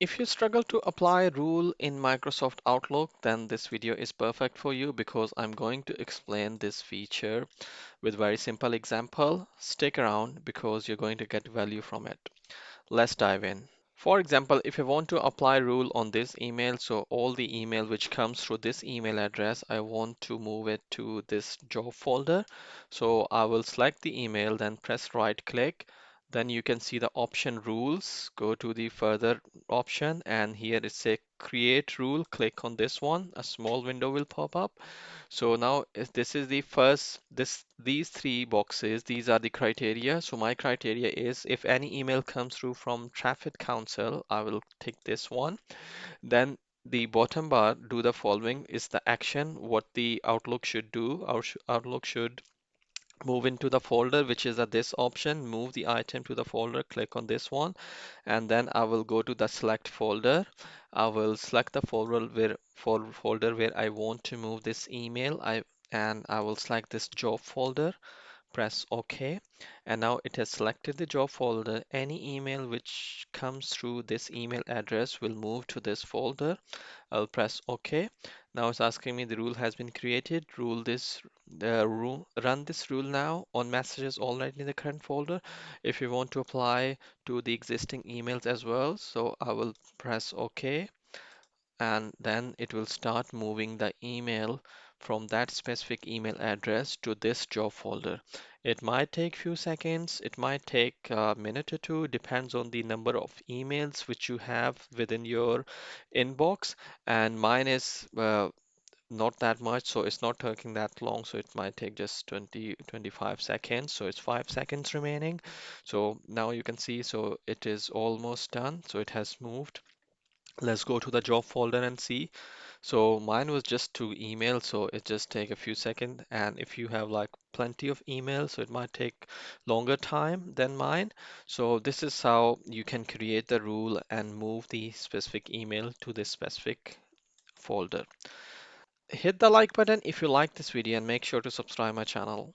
If you struggle to apply a rule in Microsoft Outlook, then this video is perfect for you because I'm going to explain this feature with very simple example. Stick around because you're going to get value from it. Let's dive in. For example, if you want to apply rule on this email, so all the email which comes through this email address, I want to move it to this job folder. So I will select the email, then press right click. Then you can see the option rules. Go to the further option and here it says create rule. Click on this one. A small window will pop up. So now if this is the first, these three boxes, these are the criteria. So my criteria is if any email comes through from Traffic Council, I will tick this one. Then the bottom bar, do the following is the action, what the Outlook should do. Our Outlook should move into the folder, which is at this option, move the item to the folder, click on this one, and then I will go to the select folder. I will select the folder where I want to move this email. And I will select this job folder, press OK, and now it has selected the job folder. Any email which comes through this email address will move to this folder. I'll press OK. Now it's asking me the rule has been created. Run this rule now on messages already in the current folder. If you want to apply to the existing emails as well, so I will press OK, and then it will start moving the email from that specific email address to this job folder. It might take few seconds, it might take a minute or two, depends on the number of emails which you have within your inbox. And mine is not that much, so it's not taking that long, so it might take just 25 seconds, so it's 5 seconds remaining. So now you can see, so it is almost done, so it has moved. Let's go to the job folder and see. So mine was just 2 emails, so it just take a few seconds. And if you have like plenty of emails, so it might take longer time than mine. So this is how you can create the rule and move the specific email to this specific folder. Hit the like button if you like this video and make sure to subscribe my channel.